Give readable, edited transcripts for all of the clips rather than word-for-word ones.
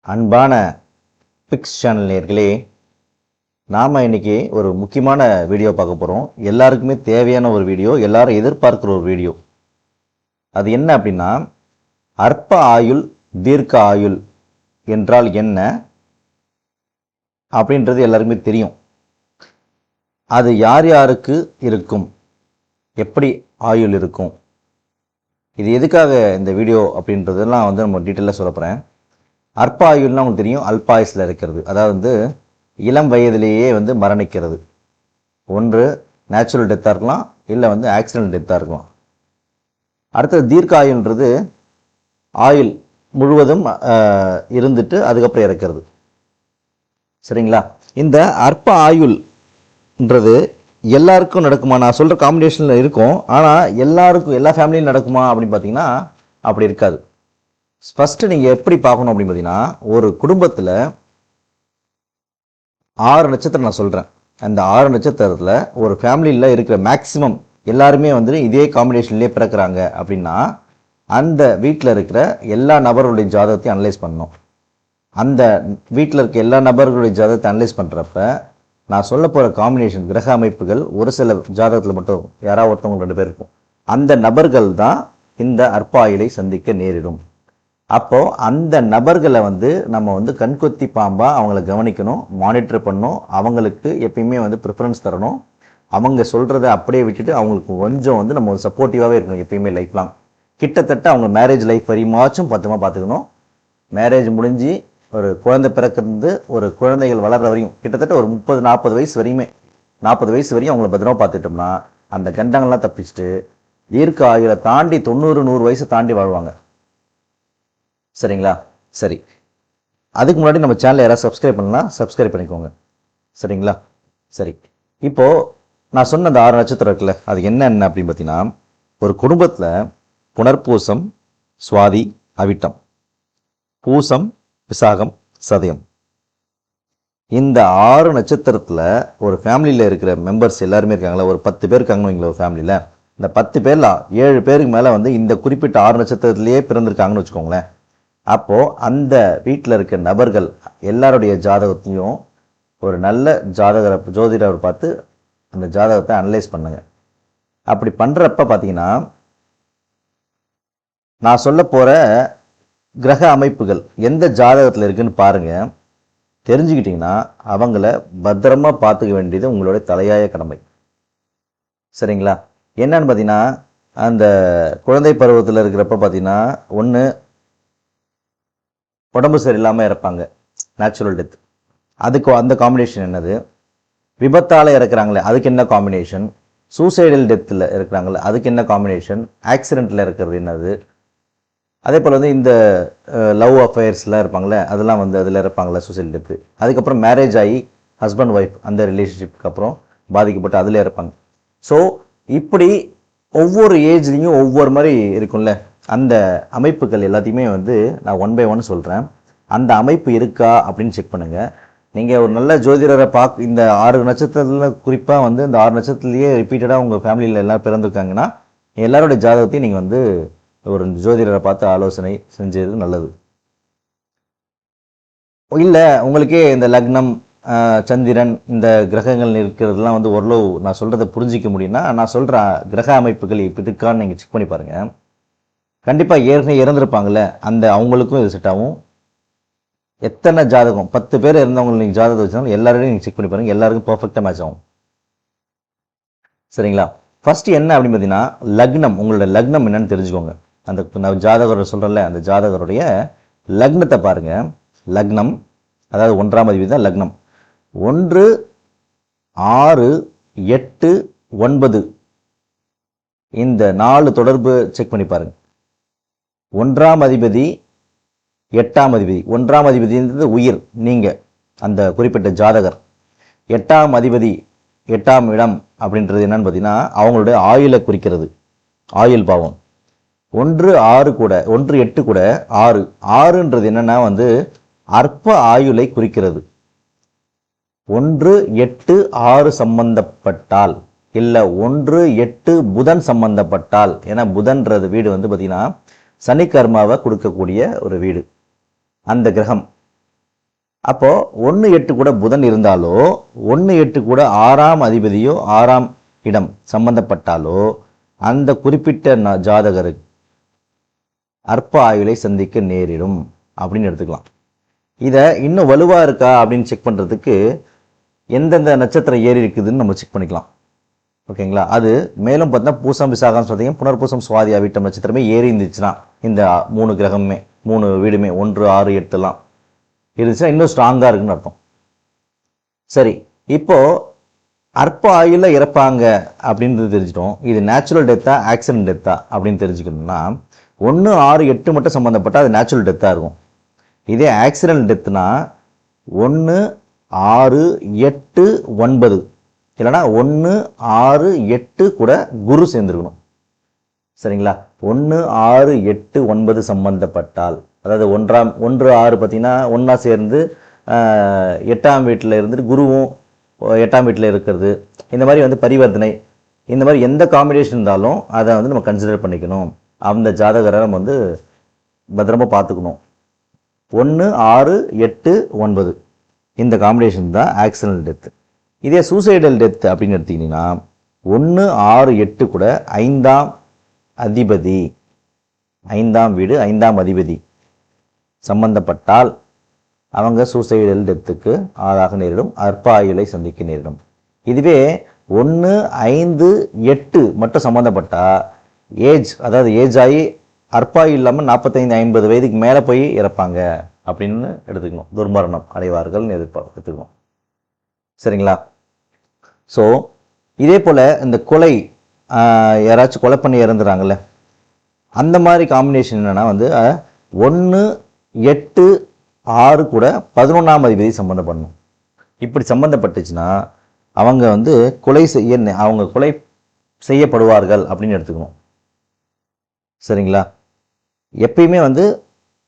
அன்பான fix channel நேயர்களே, நாம் இன்னைக்கு ஒரு முக்கியமான வீடியோ பார்க்க போகிறோம். எல்லாருக்குமே தேவையான ஒரு வீடியோ, எல்லாரும் எதிர்பார்க்குற ஒரு வீடியோ. அது என்ன அப்படின்னா, அற்ப ஆயுள் தீர்க்க ஆயுள் என்றால் என்ன அப்படின்றது எல்லாருக்குமே தெரியும். அது யார் யாருக்கு இருக்கும், எப்படி ஆயுள் இருக்கும், இது எதுக்காக இந்த வீடியோ அப்படின்றதெல்லாம் நம்ம டீட்டெயிலாக சொல்ல போகிறேன். அற்ப ஆயுள்னா உங்களுக்கு தெரியும், அல்பாயுஸில் இருக்கிறது, அதாவது இளம் வயதிலேயே மரணிக்கிறது. ஒன்று நேச்சுரல் டெத்தாக இருக்கலாம், இல்லை ஆக்சிடென்ட் டெத்தாக இருக்கலாம். அடுத்தது தீர்க்க ஆயுள்ன்றது ஆயுள் முழுவதும் இருந்துட்டு அதுக்கப்புறம் இறக்கிறது. சரிங்களா? இந்த அற்ப ஆயுள்ன்றது எல்லாருக்கும் நடக்குமா? நான் சொல்கிற காம்பினேஷனில் இருக்கும், ஆனால் எல்லாருக்கும் எல்லா ஃபேமிலியும் நடக்குமா அப்படின்னு பார்த்தீங்கன்னா அப்படி இருக்காது. ஃபஸ்ட்டு நீங்கள் எப்படி பார்க்கணும் அப்படின்னு பார்த்தீங்கன்னா, ஒரு குடும்பத்தில் 6 நட்சத்திரம் நான் சொல்கிறேன். அந்த 6 நட்சத்திரத்தில் ஒரு ஃபேமிலியில் இருக்கிற மேக்சிமம் எல்லாருமே இதே காம்பினேஷன்லேயே பிறக்கிறாங்க அப்படின்னா, அந்த வீட்டில் இருக்கிற எல்லா நபர்களுடைய ஜாதகத்தையும் அனலைஸ் பண்ணணும். அந்த வீட்டில் இருக்க எல்லா நபர்களுடைய ஜாதகத்தை அனலைஸ் பண்ணுறப்ப நான் சொல்ல போகிற காம்பினேஷன் கிரக அமைப்புகள் ஒரு சில ஜாதகத்தில் மட்டும் யாராவது ஒருத்தவங்க 2 பேர் இருக்கும். அந்த நபர்கள் தான் இந்த அற்ப ஆயுளை சந்திக்க நேரிடும். அப்போது அந்த நபர்களை நம்ம கண்கொத்தி பாம்பாக அவங்கள கவனிக்கணும், மானிட்டர் பண்ணணும். அவங்களுக்கு எப்பயுமே ப்ரிஃபரன்ஸ் தரணும். அவங்க சொல்கிறத அப்படியே விட்டுட்டு அவங்களுக்கு கொஞ்சம் நம்ம சப்போர்ட்டிவாகவே இருக்கணும் எப்பயுமே லைஃப் லாங். கிட்டத்தட்ட அவங்க மேரேஜ் லைஃப் வரையுமாச்சும் பத்திரமா பார்த்துக்கணும். மேரேஜ் முடிஞ்சு ஒரு குழந்தை பிறக்கிறது, ஒரு குழந்தைகள் வளர்ற வரையும் கிட்டத்தட்ட ஒரு 30-40 வயசு வரையுமே, 40 வயசு வரையும் அவங்கள பத்திரமா பார்த்துட்டோம்னா அந்த கண்டங்கள்லாம் தப்பிச்சுட்டு தீர்க்க ஆயுளை தாண்டி 90-100 வயசை தாண்டி வாழ்வாங்க. சரிங்களா? சரி, அதுக்கு முன்னாடி நம்ம சேனலை யாராவது சப்ஸ்கிரைப் பண்ணலாம், சப்ஸ்கிரைப் பண்ணிக்கோங்க. சரிங்களா? சரி, இப்போது நான் சொன்ன அந்த 6 நட்சத்திரம் இருக்குல்ல, அது என்னென்ன அப்படின்னு பார்த்தீங்கன்னா, ஒரு குடும்பத்தில் புனர்பூசம், சுவாதி, அவிட்டம், பூசம், விசாகம், சதயம், இந்த 6 நட்சத்திரத்தில் ஒரு ஃபேமிலியில் இருக்கிற மெம்பர்ஸ் எல்லாருமே இருக்காங்களா, ஒரு 10 பேர் இருக்காங்கன்னு வைங்களேன் ஒரு ஃபேமிலியில். இந்த 10 பேரில் 7 பேருக்கு மேலே இந்த குறிப்பிட்ட 6 நட்சத்திரத்திலேயே பிறந்திருக்காங்கன்னு வச்சுக்கோங்களேன். அப்போது அந்த வீட்டில் இருக்க நபர்கள் எல்லாருடைய ஜாதகத்தையும் ஒரு நல்ல ஜோதிடரை பார்த்து அந்த ஜாதகத்தை அனலைஸ் பண்ணுங்க. அப்படி பண்ணுறப்ப பார்த்தீங்கன்னா, நான் சொல்ல போகிற கிரக அமைப்புகள் எந்த ஜாதகத்தில் இருக்குன்னு பாருங்கள். தெரிஞ்சுக்கிட்டிங்கன்னா அவங்கள பத்திரமா பார்த்துக்க வேண்டியது உங்களுடைய தலையாய கடமை. சரிங்களா? என்னன்னு பார்த்தீங்கன்னா, அந்த குழந்தை பருவத்தில் இருக்கிறப்ப பார்த்தீங்கன்னா, ஒன்று உடம்பு சரியில்லாமல் இறப்பாங்க, நேச்சுரல் டெத், அதுக்கு அந்த காம்பினேஷன் என்னது? விபத்தால் இறக்குறாங்களே அதுக்கு என்ன காம்பினேஷன்? சூசைடல் டெத்தில் இருக்கிறாங்களே அதுக்கு என்ன காம்பினேஷன்? ஆக்சிடெண்ட்டில் இருக்கிறது என்னது? அதே போல் இந்த லவ் அஃபேர்ஸ்லாம் இருப்பாங்களே அதெல்லாம் அதில் இருப்பாங்களே சூசைடல் டெத்து. அதுக்கப்புறம் மேரேஜ் ஆகி ஹஸ்பண்ட் ஒய்ஃப் அந்த ரிலேஷன்ஷிப்க்கு அப்புறம் பாதிக்கப்பட்டு அதில் இருப்பாங்க. ஸோ இப்படி ஒவ்வொரு ஏஜ்லேயும் ஒவ்வொரு மாதிரி இருக்கும்ல, அந்த அமைப்புகள் எல்லாத்தையுமே நான் 1 by 1 சொல்கிறேன். அந்த அமைப்பு இருக்கா அப்படின்னு செக் பண்ணுங்கள். நீங்கள் ஒரு நல்ல ஜோதிடரை இந்த 6 நட்சத்திரத்தில் குறிப்பாக இந்த 6 நட்சத்திரத்துலேயே ரிப்பீட்டடாக உங்கள் ஃபேமிலியில் எல்லோரும் பிறந்திருக்காங்கன்னா எல்லாருடைய ஜாதகத்தையும் நீங்கள் ஒரு ஜோதிடரை பார்த்து ஆலோசனை செஞ்சது நல்லது. இல்லை உங்களுக்கே இந்த லக்னம், சந்திரன், இந்த கிரகங்கள் இருக்கிறதுலாம் ஓரளவு நான் சொல்கிறத புரிஞ்சிக்க முடியும்னா நான் சொல்கிற கிரக அமைப்புகள் இப்போ இருக்கான்னு நீங்கள் செக் பண்ணி பாருங்கள். கண்டிப்பாக ஏற்கனவே இறந்துருப்பாங்கள்ல, அந்த அவங்களுக்கும் இது செட் ஆகும். எத்தனை ஜாதகம் 10 பேர் இருந்தவங்களை நீங்கள் ஜாதகம் வச்சாலும் எல்லாரையும் நீங்கள் செக் பண்ணி பாருங்கள், எல்லாருக்கும் பர்ஃபெக்டாக மேட்ச் ஆகும். சரிங்களா? ஃபஸ்ட்டு என்ன அப்படின்னு பார்த்தீங்கன்னா, லக்னம், உங்களோட லக்னம் என்னன்னு தெரிஞ்சுக்கோங்க. அந்த நான் ஜாதகரை சொல்கிறேன்ல, அந்த ஜாதகருடைய லக்னத்தை பாருங்கள். லக்னம் அதாவது 1ஆம் அதிபதி தான் லக்னம். 1, 6, 8, 9 இந்த 4 தொடர்பு செக் பண்ணி பாருங்கள். 1ஆம் அதிபதி 8ஆம் அதிபதி, 1ஆம் அதிபதின்றது உயிர், நீங்கள் அந்த குறிப்பிட்ட ஜாதகர். 8ஆம் அதிபதி 8ஆம் இடம் அப்படின்றது என்னன்னு பார்த்தீங்கன்னா அவங்களுடைய ஆயுளை குறிக்கிறது, ஆயுள் பாவம். 1, 6 கூட 1, 8 கூட 6, 6ன்றது என்னன்னா அற்ப ஆயுளை குறிக்கிறது. 1, 8, 6 சம்பந்தப்பட்டால், இல்லை 1, 8 புதன் சம்பந்தப்பட்டால், ஏன்னா புதன்றது வீடு பார்த்தீங்கன்னா சனி கர்மாவை கொடுக்கக்கூடிய ஒரு வீடு. அந்த கிரகம் அப்போது 1-8 கூட புதன் இருந்தாலோ 1-8 கூட 6ஆம் அதிபதியோ 6ஆம் இடம் சம்பந்தப்பட்டாலோ அந்த குறிப்பிட்ட ஜாதகருக்கு அற்ப ஆயுளை சந்திக்க நேரிடும் அப்படின்னு எடுத்துக்கலாம். இதை இன்னும் வலுவாக இருக்கா அப்படின்னு செக் பண்ணுறதுக்கு எந்தெந்த நட்சத்திரம் ஏறி இருக்குதுன்னு நம்ம செக் பண்ணிக்கலாம். ஓகேங்களா? அது மேலும் பார்த்தா பூசம் விசாகம் பார்த்தீங்கன்னா புனர்பூசம் சுவாதி அவிட்டம் நட்சத்திரமே ஏறி இருந்துச்சுன்னா இந்த 3 கிரகமே 3 வீடுமே 1, 6, 8 இருந்துச்சுன்னா இன்னும் ஸ்ட்ராங்காக இருக்குன்னு அர்த்தம். சரி, இப்போ அற்ப ஆயுள இறப்பாங்க அப்படின்றது தெரிஞ்சிட்டோம். இது நேச்சுரல் டெத்தா ஆக்சிடென்ட் டெத்தா அப்படின்னு தெரிஞ்சுக்கணும்னா 1, 6, 8 மட்டும் சம்மந்தப்பட்டால் அது நேச்சுரல் டெத்தாக இருக்கும். இதே ஆக்சிடென்ட் டெத்துனா 1, 6, 8, 9 இல்லைனா 1, 6, 8 கூட குரு சேர்ந்துருக்கணும். சரிங்களா? 1, 6, 8, 9 சம்பந்தப்பட்டால், அதாவது 1, 6 பார்த்தீங்கன்னா ஒன்றா சேர்ந்து 8ஆம் வீட்டில் இருந்துட்டு குருவும் 8ஆம் வீட்டில் இருக்கிறது, இந்த மாதிரி வந்து பரிவர்த்தனை, இந்த மாதிரி எந்த காம்பினேஷன் இருந்தாலும் அதை வந்து நம்ம கன்சிடர் பண்ணிக்கணும். அந்த ஜாதகரை நம்ம வந்து பத்திரமா பார்த்துக்கணும். 1, 6, 8, 9 இந்த காம்பினேஷன் தான் ஆக்சிடென்டல் டெத்து. இதே சூசைடல் டெத் அப்படின்னு எடுத்திங்கன்னா 1, 6, 8 கூட 5ஆம் அதிபதி, 5ஆம் வீடு 5ஆம் அதிபதி சம்பந்தப்பட்டால் அவங்க சூசைடல் டெத்துக்கு ஆளாக நேரிடும், அற்ப ஆயுளை சந்திக்க நேரிடும். இதுவே 1, 5, 8 மட்டும் சம்மந்தப்பட்டா அதாவது ஏஜ் ஆகி அற்பாயு இல்லாமல் 45, 50 வயதுக்கு மேலே போய் இறப்பாங்க அப்படின்னு எடுத்துக்கணும். துர்மரணம் அடைவார்கள்னு எடுத்துக்கணும். சரிங்களா? ஸோ இதே போல் இந்த கொலை, யாராச்சும் கொலை பண்ணி இறந்துறாங்கல்ல, அந்த மாதிரி காம்பினேஷன் என்னென்னா வந்து 1, 8, 6 கூட 11ஆம் அதிபதி சம்மந்தப்படணும். இப்படி சம்மந்தப்பட்டுச்சுன்னா அவங்க வந்து அவங்க கொலை செய்யப்படுவார்கள் அப்படின்னு எடுத்துக்கணும். சரிங்களா? எப்பயுமே வந்து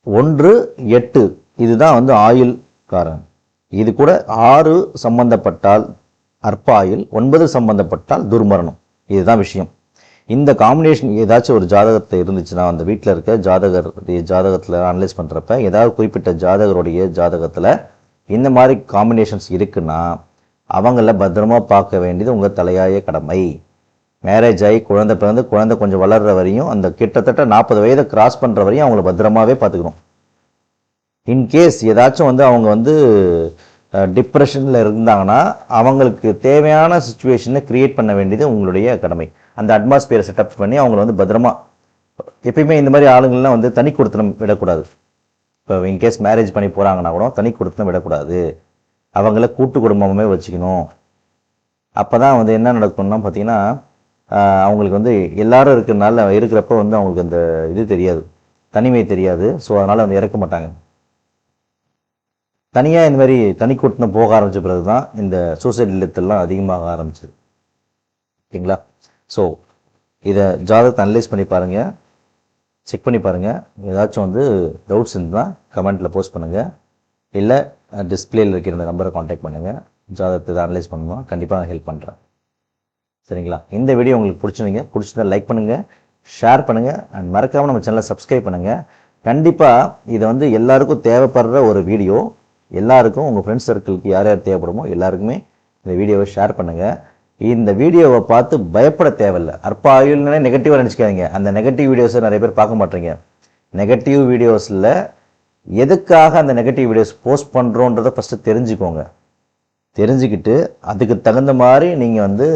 1, 8 இதுதான் வந்து ஆயுள் காரன். இது கூட 6 சம்பந்தப்பட்டால் அற்ப ஆயுள், 9 சம்பந்தப்பட்டால் துர்மரணம். இதுதான் விஷயம். இந்த காம்பினேஷன் ஏதாச்சும் ஒரு ஜாதகத்தை இருந்துச்சுன்னா அந்த வீட்டில் இருக்க ஜாதகத்தில் அனலைஸ் பண்ணுறப்ப ஏதாவது குறிப்பிட்ட ஜாதகருடைய ஜாதகத்தில் இந்த மாதிரி காம்பினேஷன்ஸ் இருக்குன்னா அவங்கள பத்திரமா பார்க்க வேண்டியது உங்கள் தலையாய கடமை. மேரேஜ் ஆகி குழந்தை பிறந்து குழந்தை கொஞ்சம் வளர்கிற வரையும், அந்த கிட்டத்தட்ட 40 வயதை கிராஸ் பண்ணுற வரையும் அவங்கள பத்திரமாவே பார்த்துக்கணும். இன்கேஸ் ஏதாச்சும் வந்து அவங்க வந்து டிப்ரெஷனில் இருந்தாங்கன்னா அவங்களுக்கு தேவையான சுச்சுவேஷனை க்ரியேட் பண்ண வேண்டியது உங்களுடைய கடமை. அந்த அட்மாஸ்பியரை செட்டப் பண்ணி அவங்கள வந்து பத்திரமா, எப்பயுமே இந்த மாதிரி ஆளுங்கள்லாம் வந்து தனி கொடுத்தனம் விடக்கூடாது. இப்போ இன்கேஸ் மேரேஜ் பண்ணி போகிறாங்கன்னா கூட தனி கொடுத்தனம் விடக்கூடாது, அவங்கள கூட்டு குடும்பமே வச்சுக்கணும். அப்போ தான் வந்து என்ன நடக்கும்னா பார்த்தீங்கன்னா அவங்களுக்கு வந்து எல்லாரும் இருக்கிறப்ப வந்து அவங்களுக்கு அந்த இது தெரியாது, தனிமை தெரியாது. ஸோ அதனால் வந்து இறக்க மாட்டாங்க. தனியாக இந்த மாதிரி தனி கூட்டினம் போக ஆரம்பித்த பிறகு தான் இந்த சூசைட் டெத்தெல்லாம் அதிகமாக ஆரம்பிச்சது. ஓகேங்களா? ஸோ இதை ஜாதகத்தை அனலைஸ் பண்ணி பாருங்கள், செக் பண்ணி பாருங்கள். ஏதாச்சும் வந்து டவுட்ஸ் இருந்தால் கமெண்ட்டில் போஸ்ட் பண்ணுங்கள், இல்லை டிஸ்பிளேயில் இருக்கிற இந்த நம்பரை காண்டாக்ட் பண்ணுங்கள். ஜாதகத்தை அனலைஸ் பண்ணணும், கண்டிப்பாக நான் ஹெல்ப் பண்ணுறேன். சரிங்களா? இந்த வீடியோ உங்களுக்கு பிடிச்சிருந்தா லைக் பண்ணுங்கள், ஷேர் பண்ணுங்கள், அண்ட் மறக்காமல் நம்ம சேனலை சப்ஸ்கிரைப் பண்ணுங்கள். கண்டிப்பாக இதை வந்து எல்லாருக்கும் தேவைப்படுற ஒரு வீடியோ. எல்லாருக்கும் உங்கள் ஃப்ரெண்ட்ஸ் சர்க்கிளுக்கு யார் யார் தேவைப்படுமோ எல்லாருக்குமே இந்த வீடியோவை ஷேர் பண்ணுங்கள். இந்த வீடியோவை பார்த்து பயப்பட தேவையில்லை. அற்ப ஆயுள்னே நெகட்டிவாக நினச்சிக்காதீங்க. அந்த நெகட்டிவ் வீடியோஸை நிறைய பேர் பார்க்க மாட்டீங்க. நெகட்டிவ் வீடியோஸில் எதுக்காக அந்த நெகட்டிவ் வீடியோஸ் போஸ்ட் பண்ணுறோன்றதை ஃபஸ்ட்டு தெரிஞ்சுக்கோங்க. தெரிஞ்சுக்கிட்டு அதுக்கு தகுந்த மாதிரி நீங்கள் வந்து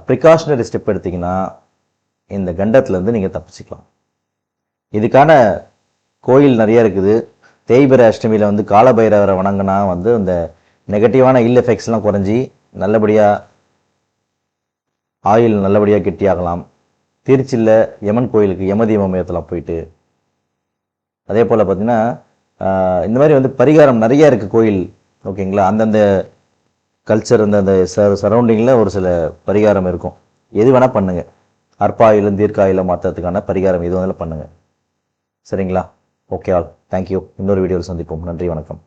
ப்ரிகாஷனரி ஸ்டெப் எடுத்திங்கன்னா இந்த கண்டத்துலேருந்து நீங்கள் தப்பிச்சிக்கலாம். இதுக்கான கோயில் நிறைய இருக்குது. தேய்பிர அஷ்டமியில் வந்து காலபைரவரை வணங்கினா வந்து இந்த நெகட்டிவான எஃபெக்ட்ஸ்லாம் குறைஞ்சி நல்லபடியாக ஆயுள் நல்லபடியாக கெட்டியாகலாம். திருச்சியில் யமன் கோயிலுக்கு யமதீபம் ஏற்றலாம் போயிட்டு. அதே போல் பார்த்திங்கன்னா இந்த மாதிரி வந்து பரிகாரம் நிறையா இருக்குது கோயில். ஓகேங்களா? அந்தந்த கல்ச்சர் அந்த சரௌண்டிங்கில் ஒரு சில பரிகாரம் இருக்கும். எது வேணால் பண்ணுங்கள். அற்பாயிலும் தீர்க்காயிலும் மாற்றுறதுக்கான பரிகாரம் எது வேணாலும் பண்ணுங்கள். சரிங்களா? Okay all, thank you. இன்னொரு வீடியோவில் சந்திப்போம். நன்றி, வணக்கம்.